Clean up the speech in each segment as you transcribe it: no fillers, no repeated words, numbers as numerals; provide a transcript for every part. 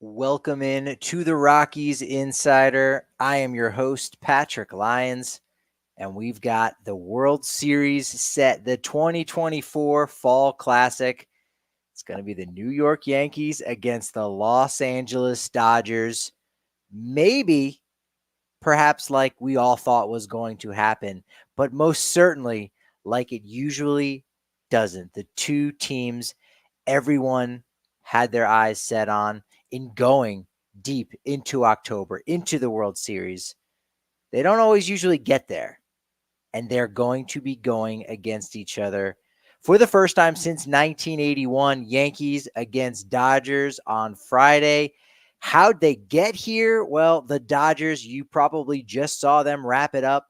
Welcome in to the Rockies Insider. I am your host, Patrick Lyons, and we've got the World Series set, the 2024 Fall Classic. It's going to be the New York Yankees against the Los Angeles Dodgers. Maybe, perhaps like we all thought was going to happen, but most certainly like it usually doesn't. The two teams everyone had their eyes set on in going deep into October, into the World Series. They don't always usually get there, and they're going to be going against each other for the first time since 1981. Yankees against Dodgers on Friday. How'd they get here? Well, the Dodgers, you probably just saw them wrap it up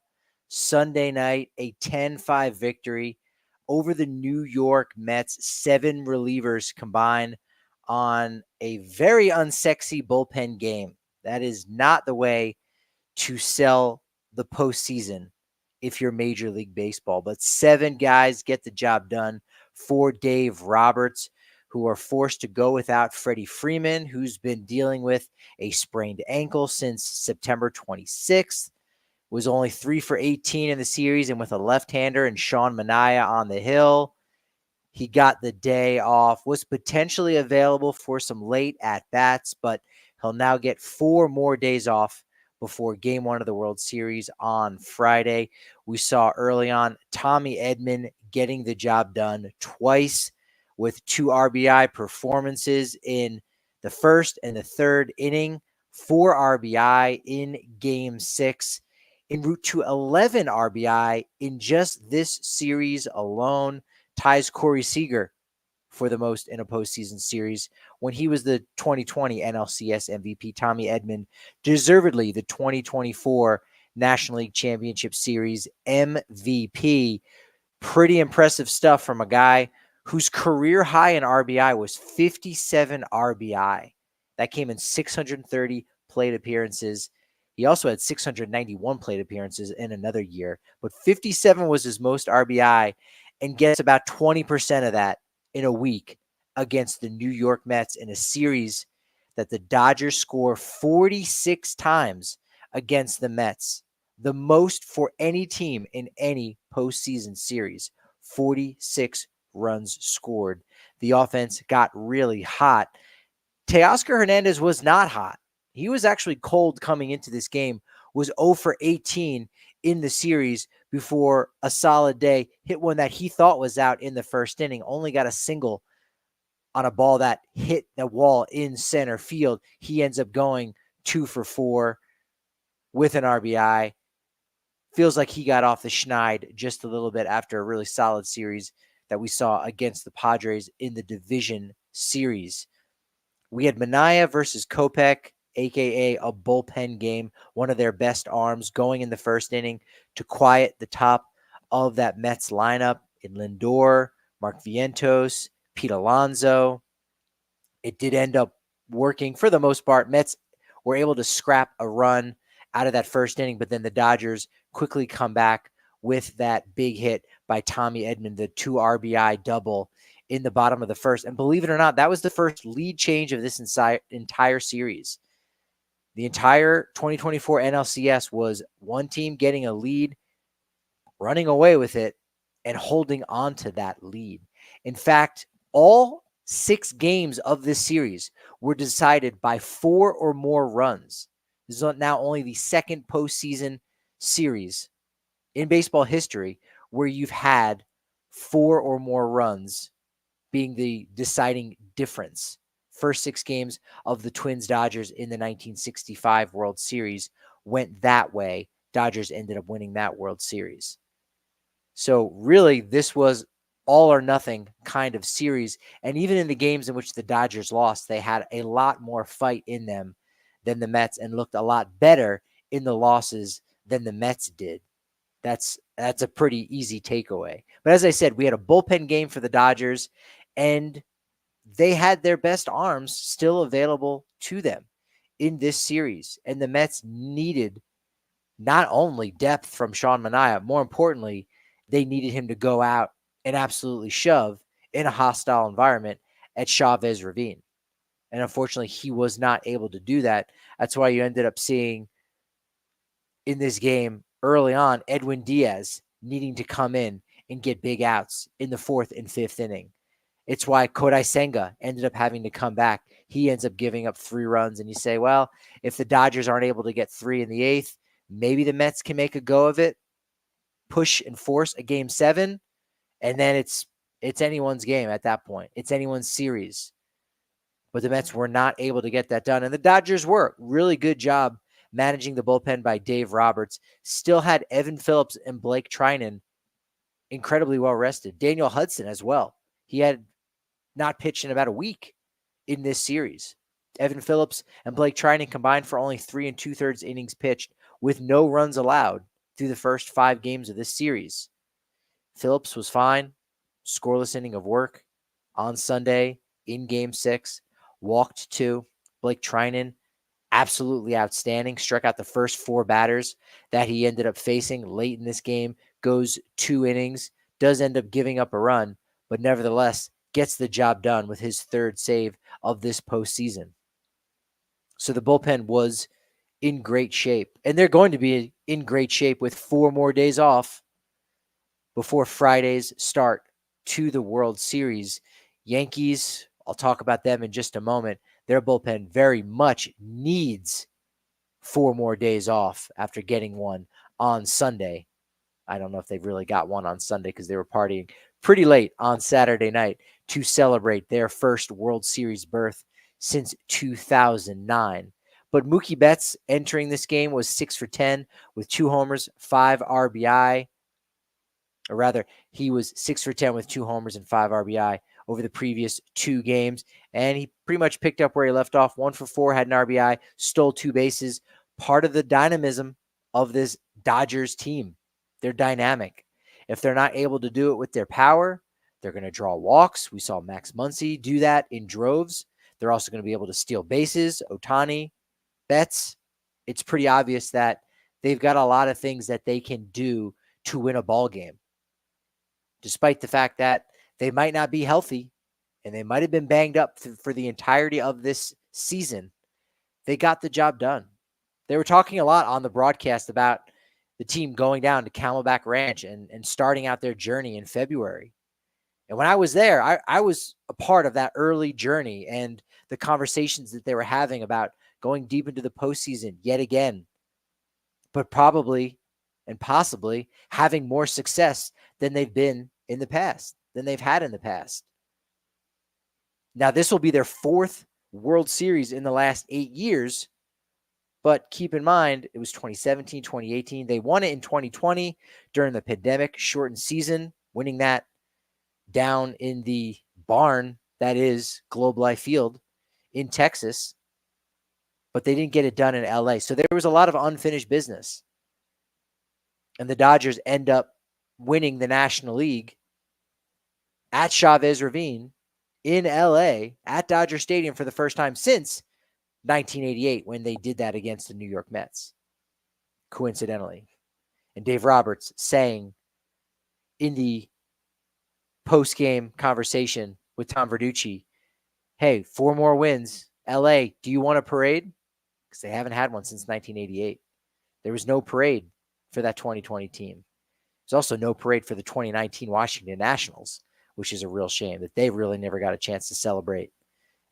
Sunday night, a 10-5 victory over the New York Mets. 7 relievers combined on a very unsexy bullpen game. That is not the way to sell the postseason if you're Major League Baseball. But 7 guys get the job done for Dave Roberts, who are forced to go without Freddie Freeman, who's been dealing with a sprained ankle since September 26th. Was only 3 for 18 in the series, and with a left-hander and Sean Manaea on the hill, he got the day off, was potentially available for some late at-bats, but he'll now get 4 more days off before Game 1 of the World Series on Friday. We saw early on Tommy Edman getting the job done twice with 2 RBI performances in the first and the third inning, 4 RBI in Game 6, en route to 11 RBI in just this series alone. Ties Corey Seager for the most in a postseason series when he was the 2020 NLCS MVP. Tommy Edman, deservedly the 2024 National League Championship Series MVP. Pretty impressive stuff from a guy whose career high in RBI was 57 RBI. That came in 630 plate appearances. He also had 691 plate appearances in another year, but 57 was his most RBI, and gets about 20% of that in a week against the New York Mets in a series that the Dodgers score 46 times against the Mets, the most for any team in any postseason series. 46 runs scored. The offense got really hot. Teoscar Hernandez was not hot. He was actually cold coming into this game, was 0 for 18 in the series before a solid day, hit one that he thought was out in the first inning, only got a single on a ball that hit the wall in center field. He ends up going 2 for 4 with an RBI. Feels like he got off the schneid just a little bit after a really solid series that we saw against the Padres in the division series. We had Manaea versus Kopech, a.k.a. a bullpen game, one of their best arms, going in the first inning to quiet the top of that Mets lineup in Lindor, Mark Vientos, Pete Alonso. It did end up working for the most part. Mets were able to scrap a run out of that first inning, but then the Dodgers quickly come back with that big hit by Tommy Edman, the 2 RBI double in the bottom of the first. And believe it or not, that was the first lead change of this entire series. The entire 2024 NLCS was one team getting a lead, running away with it, and holding on to that lead. In fact, all 6 games of this series were decided by 4 or more runs. This is now only the second postseason series in baseball history where you've had 4 or more runs being the deciding difference. First 6 games of the Twins-Dodgers in the 1965 World Series went that way. Dodgers ended up winning that World Series. So really, this was all or nothing kind of series. And even in the games in which the Dodgers lost, they had a lot more fight in them than the Mets and looked a lot better in the losses than the Mets did. That's a pretty easy takeaway. But as I said, we had a bullpen game for the Dodgers, and they had their best arms still available to them in this series. And the Mets needed not only depth from Sean Manaea, more importantly, they needed him to go out and absolutely shove in a hostile environment at Chavez Ravine. And unfortunately, he was not able to do that. That's why you ended up seeing in this game early on, Edwin Diaz needing to come in and get big outs in the 4th and 5th inning. It's why Kodai Senga ended up having to come back. He ends up giving up 3 runs, and you say, well, if the Dodgers aren't able to get 3 in the 8th, maybe the Mets can make a go of it, push and force a game 7, and then it's anyone's game at that point. It's anyone's series. But the Mets were not able to get that done, and the Dodgers were. Really good job managing the bullpen by Dave Roberts. Still had Evan Phillips and Blake Trinan incredibly well rested. Daniel Hudson as well. He had not pitched in about a week in this series. Evan Phillips and Blake Trinan combined for only 3 2/3 innings pitched with no runs allowed through the first 5 games of this series. Phillips was fine. Scoreless inning of work on Sunday in Game 6. Walked 2. Blake Trinan, absolutely outstanding. Struck out the first 4 batters that he ended up facing late in this game. Goes 2 innings. Does end up giving up a run, but nevertheless gets the job done with his 3rd save of this postseason. So the bullpen was in great shape, and they're going to be in great shape with 4 more days off before Friday's start to the World Series. Yankees, I'll talk about them in just a moment. Their bullpen very much needs 4 more days off after getting one on Sunday. I don't know if they've really got one on Sunday because they were partying pretty late on Saturday night to celebrate their first World Series berth since 2009. But Mookie Betts entering this game was 6 for 10 with 2 homers, 5 RBI. Or rather, he was 6 for 10 with 2 homers and 5 RBI over the previous 2 games. And he pretty much picked up where he left off. 1 for 4, had an RBI, stole 2 bases. Part of the dynamism of this Dodgers team. They're dynamic. If they're not able to do it with their power, they're going to draw walks. We saw Max Muncy do that in droves. They're also going to be able to steal bases. Ohtani, Betts. It's pretty obvious that they've got a lot of things that they can do to win a ball game. Despite the fact that they might not be healthy and they might have been banged up for the entirety of this season, they got the job done. They were talking a lot on the broadcast about the team going down to Camelback Ranch and starting out their journey in February. And when I was there, I was a part of that early journey and the conversations that they were having about going deep into the postseason yet again, but probably and possibly having more success than they've been in the past, than they've had in the past. Now, this will be their 4th World Series in the last 8 years, but keep in mind, it was 2017, 2018. They won it in 2020 during the pandemic-shortened season, winning that down in the barn that is Globe Life Field in Texas, but they didn't get it done in LA. So there was a lot of unfinished business. And the Dodgers end up winning the National League at Chavez Ravine in LA at Dodger Stadium for the first time since 1988 when they did that against the New York Mets, coincidentally. And Dave Roberts saying in the post-game conversation with Tom Verducci, hey, 4 more wins. LA, do you want a parade? Because they haven't had one since 1988. There was no parade for that 2020 team. There's also no parade for the 2019 Washington Nationals, which is a real shame that they really never got a chance to celebrate.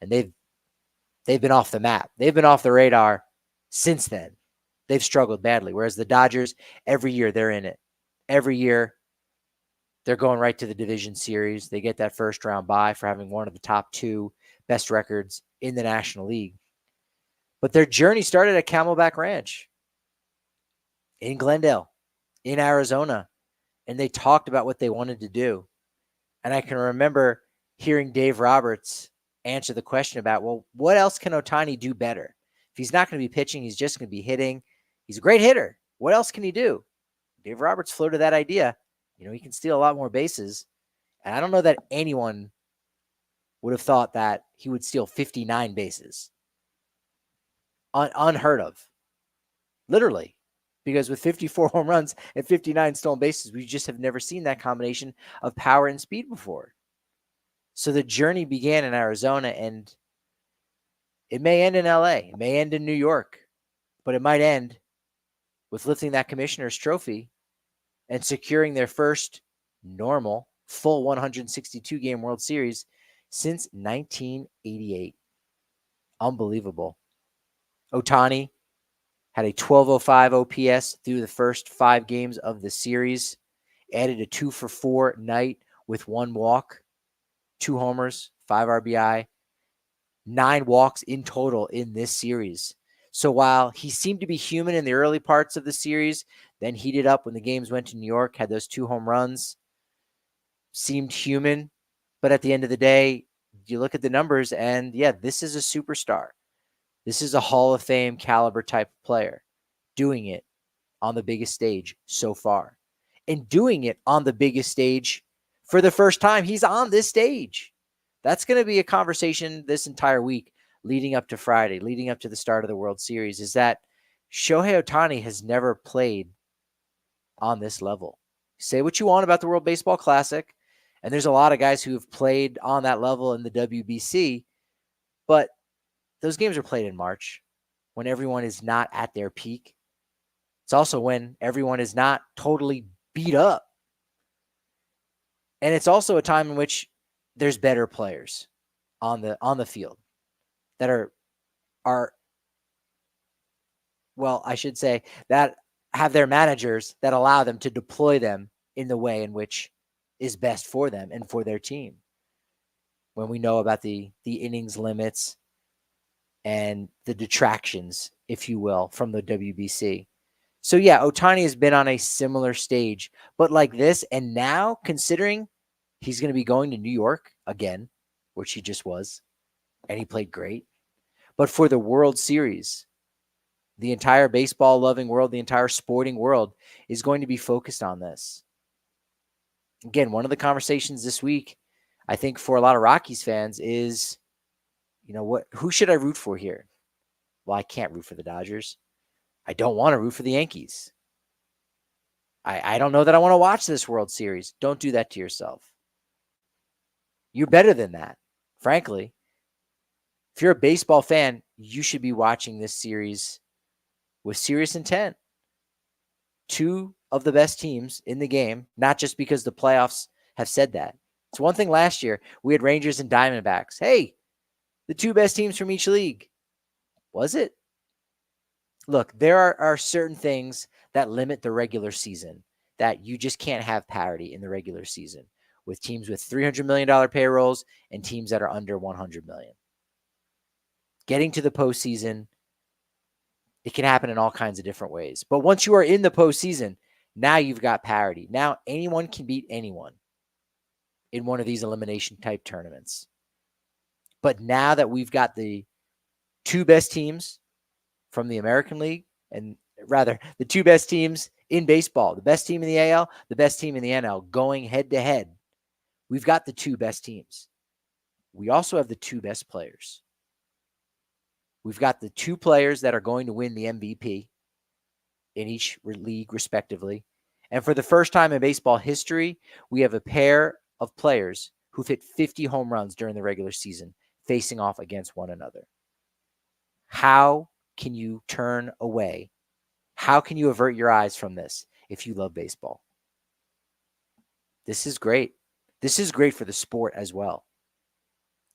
And they've been off the map. They've been off the radar since then. They've struggled badly. Whereas the Dodgers, every year they're in it. Every year they're going right to the division series. They get that first round bye for having one of the top 2 best records in the National League. But their journey started at Camelback Ranch in Glendale, in Arizona. And they talked about what they wanted to do. And I can remember hearing Dave Roberts answer the question about, well, what else can Ohtani do better? If he's not going to be pitching, he's just going to be hitting. He's a great hitter. What else can he do? Dave Roberts floated that idea. He can steal a lot more bases. And I don't know that anyone would have thought that he would steal 59 bases. Unheard of. Literally. Because with 54 home runs and 59 stolen bases, we just have never seen that combination of power and speed before. So the journey began in Arizona, and It may end in LA. It may end in New York. But it might end with lifting that commissioner's trophy and securing their first normal full 162 game World Series since 1988. Unbelievable. Ohtani had a 1205 OPS through the first 5 games of the series, added a 2-for-4 night with 1 walk, 2 homers, 5 RBI, 9 walks in total in this series. So while he seemed to be human in the early parts of the series, then heated up when the games went to New York, had those 2 home runs, seemed human. But at the end of the day, you look at the numbers and yeah, this is a superstar. This is a Hall of Fame caliber type of player doing it on the biggest stage so far and doing it on the biggest stage for the first time. He's on this stage. That's going to be a conversation this entire week leading up to Friday, leading up to the start of the World Series, is that Shohei Ohtani has never played on this level. Say what you want about the World Baseball Classic, and there's a lot of guys who have played on that level in the WBC, but those games are played in March when everyone is not at their peak. It's also when everyone is not totally beat up. And it's also a time in which there's better players on the field that are well, I should say that have their managers that allow them to deploy them in the way in which is best for them and for their team. When we know about the innings limits and the detractions, if you will, from the WBC. So yeah, Ohtani has been on a similar stage, but like this, and now considering he's going to be going to New York again, which he just was, and he played great. But for the World Series, the entire baseball-loving world, the entire sporting world is going to be focused on this. Again, one of the conversations this week, I think for a lot of Rockies fans is, who should I root for here? Well, I can't root for the Dodgers. I don't want to root for the Yankees. I don't know that I want to watch this World Series. Don't do that to yourself. You're better than that, frankly. If you're a baseball fan, you should be watching this series with serious intent. 2 of the best teams in the game, not just because the playoffs have said that. It's one thing last year, we had Rangers and Diamondbacks. Hey, the 2 best teams from each league. Was it? Look, there are certain things that limit the regular season that you just can't have parity in the regular season with teams with $300 million payrolls and teams that are under $100 million. Getting to the postseason, it can happen in all kinds of different ways. But once you are in the postseason, now you've got parity. Now anyone can beat anyone in one of these elimination type tournaments. But now that we've got the 2 best teams from the American League, and rather the 2 best teams in baseball, the best team in the AL, the best team in the NL, going head to head, we've got the 2 best teams. We also have the 2 best players. We've got the 2 players that are going to win the MVP in each league, respectively. And for the first time in baseball history, we have a pair of players who've hit 50 home runs during the regular season facing off against one another. How can you turn away? How can you avert your eyes from this if you love baseball? This is great. This is great for the sport as well.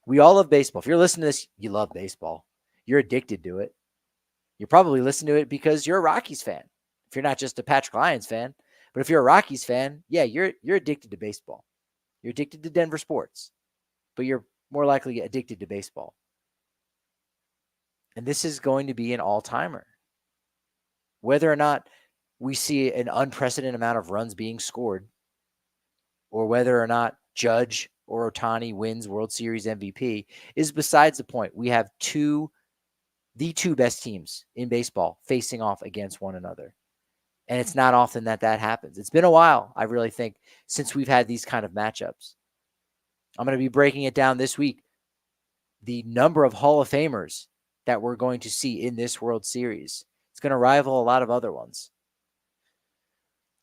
We all love baseball. If you're listening to this, you love baseball. You're addicted to it. You're probably listening to it because you're a Rockies fan. If you're not just a Patrick Lions fan, but if you're a Rockies fan, yeah, you're addicted to baseball. You're addicted to Denver sports, but you're more likely addicted to baseball. And this is going to be an all-timer. Whether or not we see an unprecedented amount of runs being scored, or whether or not Judge or Ohtani wins World Series MVP is besides the point. We have the two best teams in baseball facing off against one another. And it's not often that happens. It's been a while, I really think, since we've had these kind of matchups. I'm going to be breaking it down this week. The number of Hall of Famers that we're going to see in this World Series. It's going to rival a lot of other ones.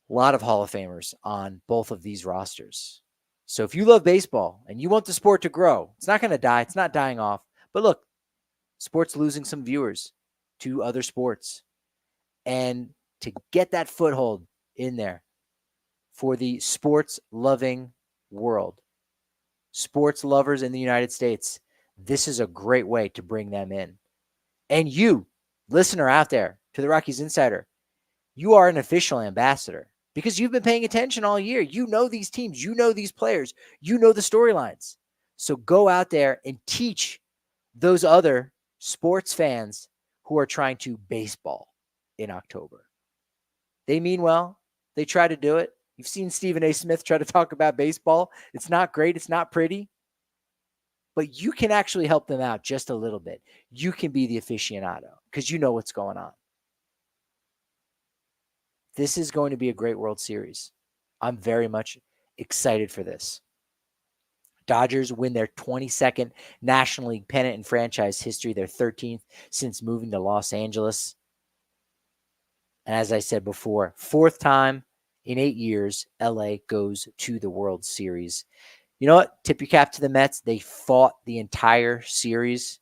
A lot of Hall of Famers on both of these rosters. So if you love baseball and you want the sport to grow, it's not going to die. It's not dying off. But look, Sports losing some viewers to other sports. And to get that foothold in there for the sports loving world, sports lovers in the United States, this is a great way to bring them in. And you, listener out there to the Rockies Insider, you are an official ambassador because you've been paying attention all year. You know these teams, you know these players, you know the storylines. So go out there and teach those other sports fans who are trying to baseball in October. They mean well. They try to do it. You've seen Stephen A. Smith try to talk about baseball. It's not great. It's not pretty. But you can actually help them out just a little bit. You can be the aficionado because you know what's going on. This is going to be a great World Series. I'm very much excited for this. Dodgers win their 22nd National League pennant in franchise history, their 13th since moving to Los Angeles. And as I said before, fourth time in 8 years, LA goes to the World Series. You know what? Tip your cap to the Mets. They fought the entire series.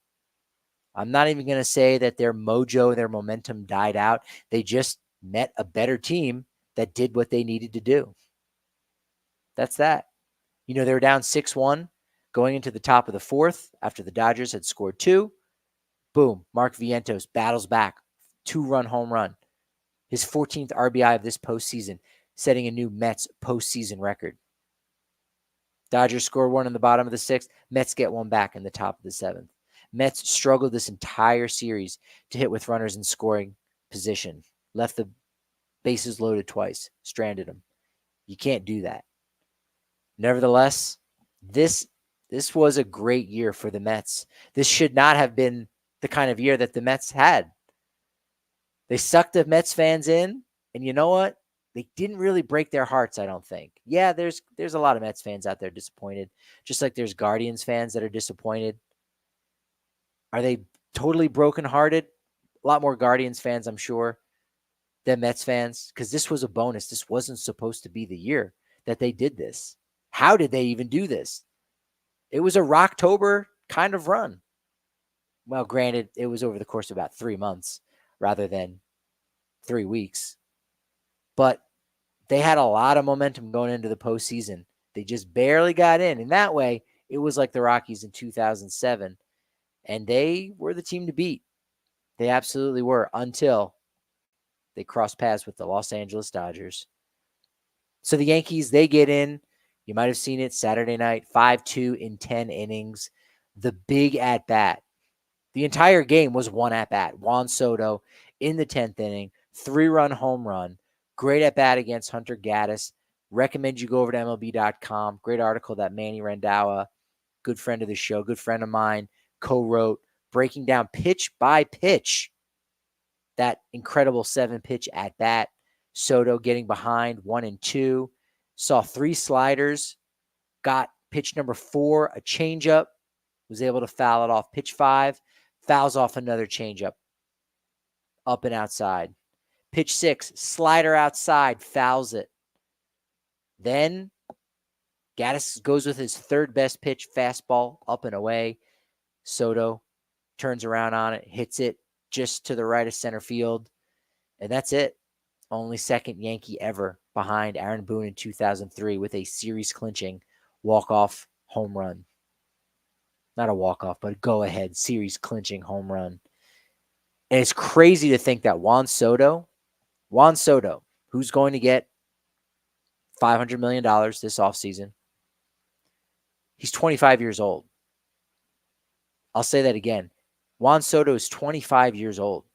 I'm not even going to say that their mojo, their momentum died out. They just met a better team that did what they needed to do. That's that. You know, they were down 6-1 going into the top of the fourth after the Dodgers had scored 2. Boom. Mark Vientos battles back. 2-run home run. His 14th RBI of this postseason, setting a new Mets postseason record. Dodgers score 1 in the bottom of the 6th. Mets get 1 back in the top of the 7th. Mets struggled this entire series to hit with runners in scoring position. Left the bases loaded twice. Stranded them. You can't do that. Nevertheless, this was a great year for the Mets. This should not have been the kind of year that the Mets had. They sucked the Mets fans in, and you know what? They didn't really break their hearts, I don't think. Yeah, there's a lot of Mets fans out there disappointed, just like there's Guardians fans that are disappointed. Are they totally brokenhearted? A lot more Guardians fans, I'm sure, than Mets fans, because this was a bonus. This wasn't supposed to be the year that they did this. How did they even do this? It was a Rocktober kind of run. Well, granted, it was over the course of about 3 months rather than 3 weeks. But they had a lot of momentum going into the postseason. They just barely got in. And that way, it was like the Rockies in 2007. And they were the team to beat. They absolutely were until they crossed paths with the Los Angeles Dodgers. So the Yankees, they get in. You might have seen it Saturday night, 5-2 in 10 innings. The big at-bat. The entire game was one at-bat. Juan Soto in the 10th inning, 3-run home run. Great at-bat against Hunter Gaddis. Recommend you go over to MLB.com. Great article that Manny Randhawa, good friend of the show, good friend of mine, co-wrote, breaking down pitch by pitch that incredible 7-pitch at-bat. Soto getting behind 1-2. Saw 3 sliders. Got pitch number 4, a changeup. Was able to foul it off. Pitch 5, fouls off another changeup. Up and outside. Pitch 6, slider outside, fouls it. Then Gaddis goes with his third best pitch, fastball, up and away. Soto turns around on it, hits it just to the right of center field. And that's it. Only second Yankee ever behind Aaron Boone in 2003 with a series-clinching walk-off home run. Not a walk-off, but a go-ahead series-clinching home run. And it's crazy to think that Juan Soto, who's going to get $500 million this offseason, he's 25 years old. I'll say that again. Juan Soto is 25 years old.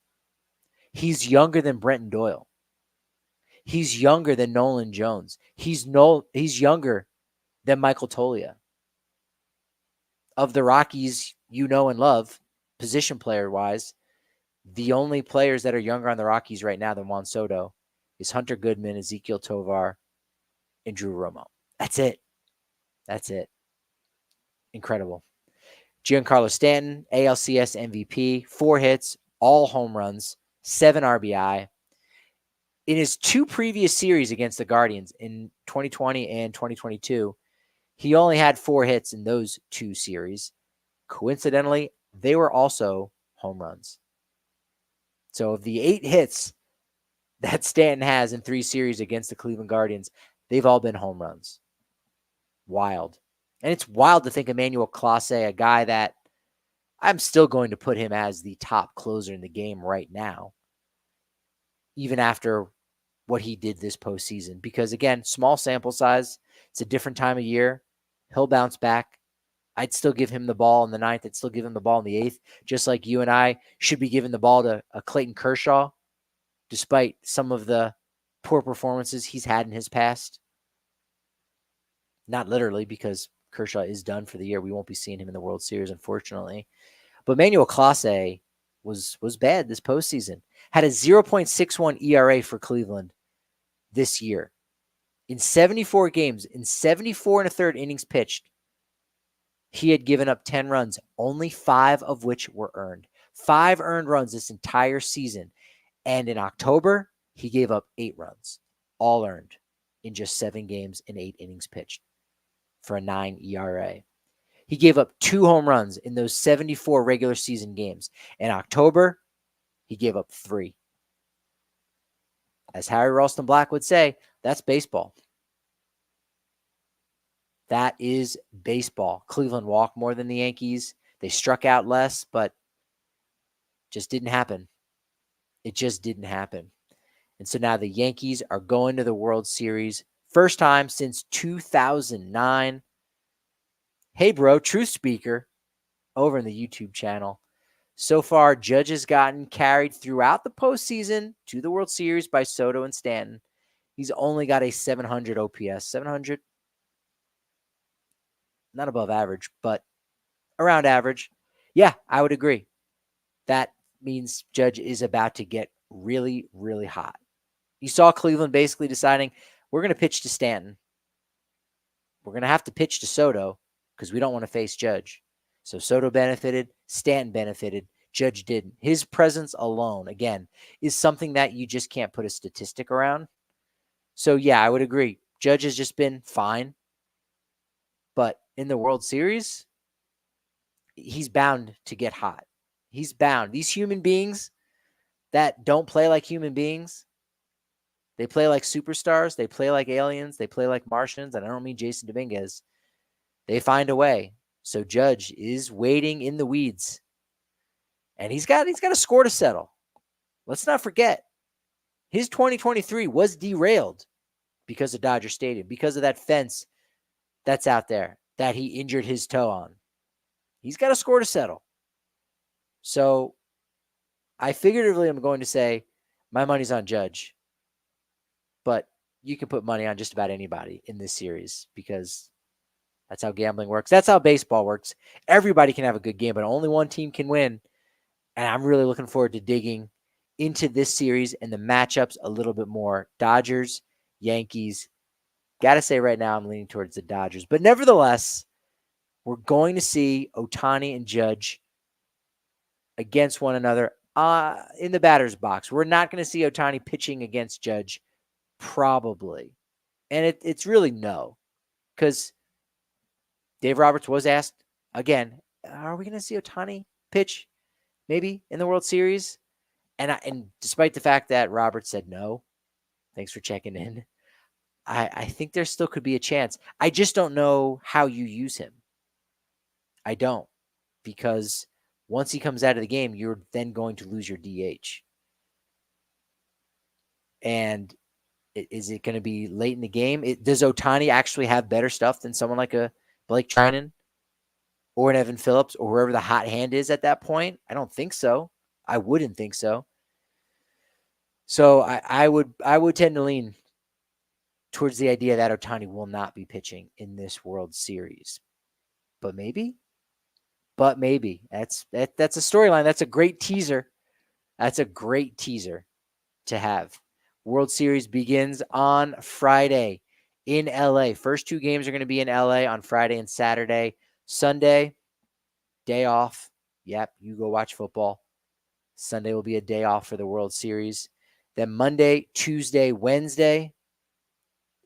He's younger than Brenton Doyle. He's younger than Nolan Jones. He's younger than Michael Toglia. Of the Rockies you know and love, position player-wise, the only players that are younger on the Rockies right now than Juan Soto is Hunter Goodman, Ezekiel Tovar, and Drew Romo. That's it. Incredible. Giancarlo Stanton, ALCS MVP, 4 hits, all home runs, 7 RBI. In his 2 previous series against the Guardians in 2020 and 2022, he only had 4 hits in those 2 series. Coincidentally, they were also home runs. So of the 8 hits that Stanton has in 3 series against the Cleveland Guardians, they've all been home runs. Wild. And it's wild to think Emmanuel Clase, a guy that I'm still going to put him as the top closer in the game right now, even after what he did this postseason. Because, again, small sample size. It's a different time of year. He'll bounce back. I'd still give him the ball in the 9th. I'd still give him the ball in the 8th, just like you and I should be giving the ball to a Clayton Kershaw, despite some of the poor performances he's had in his past. Not literally, because Kershaw is done for the year. We won't be seeing him in the World Series, unfortunately. But Manuel Clase was bad this postseason. Had a 0.61 ERA for Cleveland this year. In 74 games, in 74 and a third innings pitched, he had given up 10 runs, only 5 of which were earned. 5 earned runs this entire season. And in October, he gave up 8 runs, all earned in just 7 games and 8 innings pitched for a 9 ERA. He gave up 2 home runs in those 74 regular season games. In October, he gave up 3. As Harry Ralston Black would say, that's baseball. That is baseball. Cleveland walked more than the Yankees. They struck out less, but just didn't happen. It just didn't happen. And so now the Yankees are going to the World Series. First time since 2009. Hey, bro, Truth Speaker over in the YouTube channel. So far, Judge has gotten carried throughout the postseason to the World Series by Soto and Stanton. He's only got a 700 OPS. 700, not above average, but around average. Yeah, I would agree. That means Judge is about to get really, really hot. You saw Cleveland basically deciding, we're going to pitch to Stanton. We're going to have to pitch to Soto because we don't want to face Judge. So Soto benefited, Stanton benefited, Judge didn't. His presence alone, again, is something that you just can't put a statistic around. So, yeah, I would agree. Judge has just been fine. But in the World Series, he's bound to get hot. He's bound. These human beings that don't play like human beings, they play like superstars. They play like aliens. They play like Martians. And I don't mean Jason Dominguez. They find a way. So Judge is waiting in the weeds. And he's got a score to settle. Let's not forget, his 2023 was derailed because of Dodger Stadium, because of that fence that's out there that he injured his toe on. He's got a score to settle. So I figuratively am going to say my money's on Judge. But you can put money on just about anybody in this series because that's how gambling works. That's how baseball works. Everybody can have a good game, but only one team can win. And I'm really looking forward to digging into this series and the matchups a little bit more. Dodgers, Yankees. Got to say right now I'm leaning towards the Dodgers. But nevertheless, we're going to see Ohtani and Judge against one another in the batter's box. We're not going to see Ohtani pitching against Judge. Probably. And it's really no. Because Dave Roberts was asked, again, are we going to see Ohtani pitch maybe in the World Series? And despite the fact that Roberts said no, thanks for checking in, I think there still could be a chance. I just don't know how you use him. I don't. Because once he comes out of the game, you're then going to lose your DH. And is it going to be late in the game? Does Ohtani actually have better stuff than someone like a Blake Trinan or an Evan Phillips or whoever the hot hand is at that point? I don't think so. I wouldn't think so. So I would tend to lean towards the idea that Ohtani will not be pitching in this World Series. But maybe. That's a storyline. That's a great teaser. That's a great teaser to have. World Series begins on Friday in LA. First 2 games are going to be in LA on Friday and Saturday. Sunday, day off. Yep, you go watch football. Sunday will be a day off for the World Series. Then Monday, Tuesday, Wednesday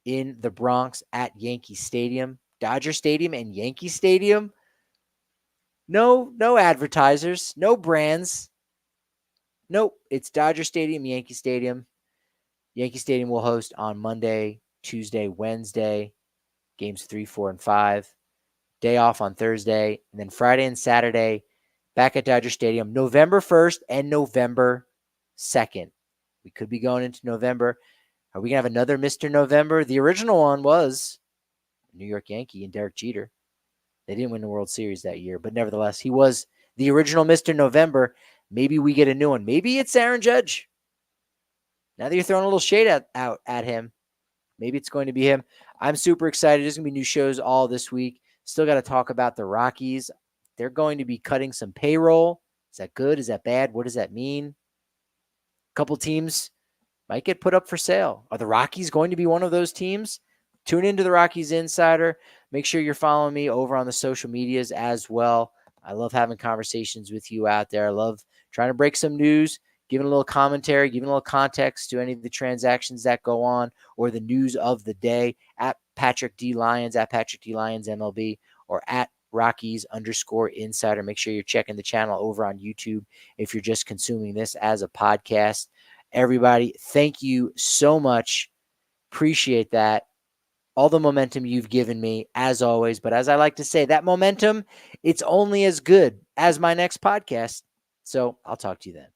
in the Bronx at Yankee Stadium. Dodger Stadium and Yankee Stadium. No advertisers, no brands. Nope. It's Dodger Stadium, Yankee Stadium. Yankee Stadium will host on Monday, Tuesday, Wednesday, games 3, 4, and 5. Day off on Thursday, and then Friday and Saturday back at Dodger Stadium, November 1st and November 2nd. We could be going into November. Are we going to have another Mr. November? The original one was New York Yankee and Derek Jeter. They didn't win the World Series that year, but nevertheless, he was the original Mr. November. Maybe we get a new one. Maybe it's Aaron Judge. Now that you're throwing a little shade out at him, maybe it's going to be him. I'm super excited. There's going to be new shows all this week. Still got to talk about the Rockies. They're going to be cutting some payroll. Is that good? Is that bad? What does that mean? A couple teams might get put up for sale. Are the Rockies going to be one of those teams? Tune into the Rockies Insider. Make sure you're following me over on the social medias as well. I love having conversations with you out there. I love trying to break some news, giving a little commentary, giving a little context to any of the transactions that go on or the news of the day at Patrick D. Lyons, at Patrick D. Lyons MLB, or at Rockies_Insider. Make sure you're checking the channel over on YouTube if you're just consuming this as a podcast. Everybody, thank you so much. Appreciate that. All the momentum you've given me, as always. But as I like to say, that momentum, it's only as good as my next podcast. So I'll talk to you then.